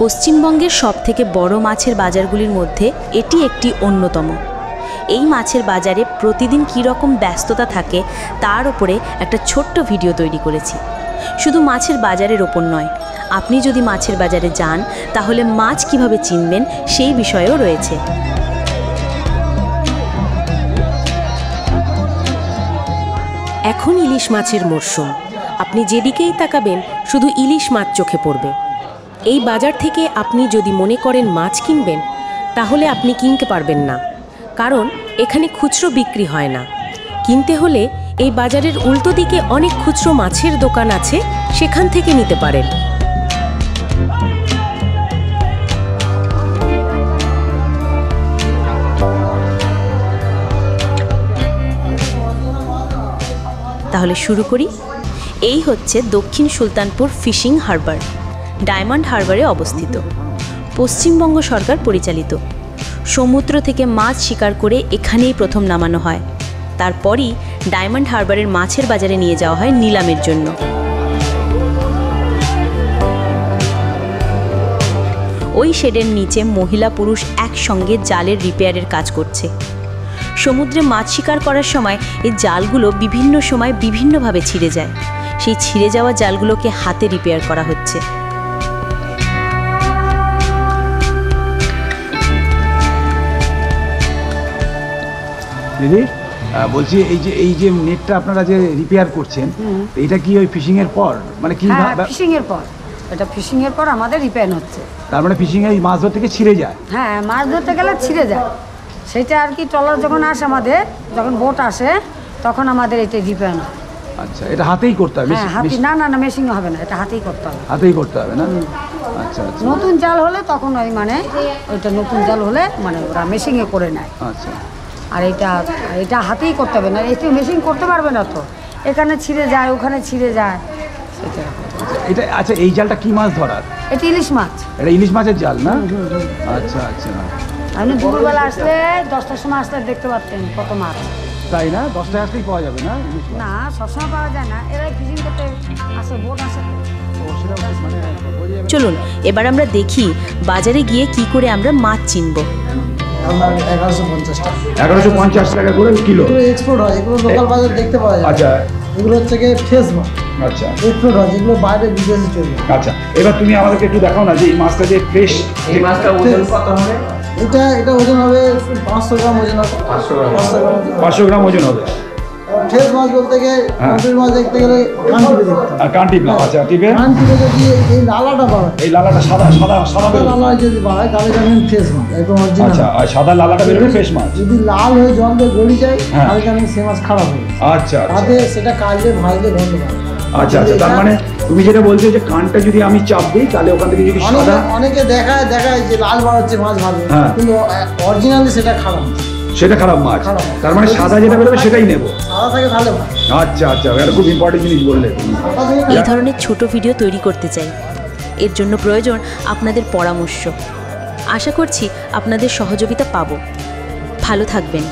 পশ্চিমবঙ্গের সবথেকে বড় মাছের বাজারগুলির মধ্যে এটি একটি অন্যতম। এই মাছের বাজারে প্রতিদিন কী রকম ব্যস্ততা থাকে তার উপরে একটা ছোট্ট ভিডিও তৈরি করেছি। শুধু মাছের বাজারের ওপর নয়, আপনি যদি মাছের বাজারে যান তাহলে মাছ কিভাবে চিনবেন সেই বিষয়েও রয়েছে। এখন ইলিশ মাছের মরশুম। আপনি যেদিকেই তাকাবেন শুধু ইলিশ মাছ চোখে পড়বে। এই বাজার থেকে আপনি যদি মনে করেন মাছ কিনবেন, তাহলে আপনি কিনতে পারবেন না, কারণ এখানে খুচরো বিক্রি হয় না। কিনতে হলে এই বাজারের উল্টো দিকে অনেক খুচরো মাছের দোকান আছে, সেখান থেকে নিতে পারেন। তাহলে শুরু করি। এই হচ্ছে দক্ষিণ সুলতানপুর ফিশিং হারবার, ডায়মন্ড হারবারে অবস্থিত, পশ্চিমবঙ্গ সরকার পরিচালিত। সমুদ্র থেকে মাছ শিকার করে এখানেই প্রথম নামানো হয়, তারপরই ডায়মন্ড হারবারের মাছের বাজারে নিয়ে যাওয়া হয় নিলামের জন্য। ওই শেডের নিচে মহিলা পুরুষ একসঙ্গে জালের রিপেয়ারের কাজ করছে। সমুদ্রে মাছ শিকার করার সময় এই জালগুলো বিভিন্ন সময় বিভিন্নভাবে ছিঁড়ে যায়। সেই ছিঁড়ে যাওয়া জালগুলোকে হাতে রিপেয়ার করা হচ্ছে। দিদি বলছি, এই যে নেটটা আপনারা যে রিপেয়ার করছেন, এটা কি ওই ফিশিং এর পর, মানে কি ফিশিং এর পর? এটা ফিশিং এর পর আমাদের রিপেয়ার হচ্ছে। তার মানে ফিশিং এ মাছ ধরতে গিয়ে ছিঁড়ে যায়? হ্যাঁ, মাছ ধরতে গেলে ছিঁড়ে যায়। সেটা আর কি ট্রলার যখন আসে, আমাদের যখন বোট আসে, তখন আমাদের এটা রিপেয়ার হয়। আচ্ছা, এটা হাতেই করতে হবে? হ্যাঁ, হাতে। না না না, মেশিন হবে না, এটা হাতেই করতে হবে। হাতেই করতে হবে না? আচ্ছা আচ্ছা। নতুন জাল হলে তখন ওই মানে ওইটা নতুন জাল হলে মানে ওরা মেশিনে করে নেয়। আচ্ছা। আর এটা হাতেই করতে হবে না, এটা মেশিন করতে পারবে না তো। এখানে ছিঁড়ে যায়, ওখানে ছিঁড়ে যায়, সেটা। এটা আচ্ছা, এই জালটা কি মাছ ধরার? এটা ইলিশ মাছ। এটা ইলিশ মাছের জাল না? আচ্ছা আচ্ছা। আপনি দুপুরবেলা আসলে 10টার সময় আসলে দেখতে পাচ্ছেন কত মাছ। তাই না? 10টায় আসলেই পাওয়া যাবে না ইলিশ মাছ? না, সবসময় পাওয়া যায় না, এরা ফিশিং করতে আসে, বোট আসে। চলুন এবার আমরা দেখি বাজারে গিয়ে কি করে আমরা মাছ চিনব। 1150 টাকা। 1150 টাকা করে কিলো। এগুলো এক্সপোর্ট হয়, এগুলো লোকাল বাজারে দেখতে পাওয়া যায়। আচ্ছা। এগুলো হচ্ছে গিয়ে ফ্রেশ মাছ। আচ্ছা। এক্সপোর্ট হয়, যেগুলো বাইরে বিদেশে চলে। আচ্ছা, এবার তুমি আমাদেরকে একটু দেখাও না যে এই মাছটা যে ফ্রেশ, এই মাছটা ওজন কত হবে? এটা ওজন হবে 500 গ্রাম ওজন হবে। 500 গ্রাম ওজন হবে। ফ্রেশ মাছ বলতে গেলে কন্ট্রির মাছ দেখতে গেলে কানটিপে দেখতে হবে। আর কানটিপ না? আচ্ছা, টিপে কানটিপে যদি এই লালাটা বাড়ায়, এই লালাটা সাদা লালা যদি বাড়ায় তাহলে জানেন ফ্রেশ মাছ, একদম অরিজিনাল। আচ্ছা, আর সাদা লালাটা বেরোবে ফ্রেশ মাছ। যদি লাল হয়ে জল দিয়ে গড়ি যায় তাহলে জানেন সে মাছ খারাপ হয়ে গেছে। আচ্ছা আচ্ছা। তাতে সেটা কাজে ভাজলে গন্ধ পাবে। আচ্ছা আচ্ছা, তার মানে তুমি যেটা বলছো যে কানটা যদি আমি চাপ দিই তাহলে ওখান থেকে যদি সাদা, অনেকে দেখায় যে লাল বাড়াচ্ছে মাছ ভালো, কিন্তু অরিজিনালি সেটা খারাপ, সেটা খারাপ মাছ। তার মানে সাদা যেটা বেরোবে সেটাই নেবো। সাদা থাকে তাহলে ভালো। আচ্ছা আচ্ছা, এটা খুব ইম্পর্টেন্ট জিনিস বললে। এই ধরনের ছোট ভিডিও তৈরি করতে চাই, এর জন্য প্রয়োজন আপনাদের পরামর্শ। আশা করছি আপনাদের সহযোগিতা পাবো। ভালো থাকবেন।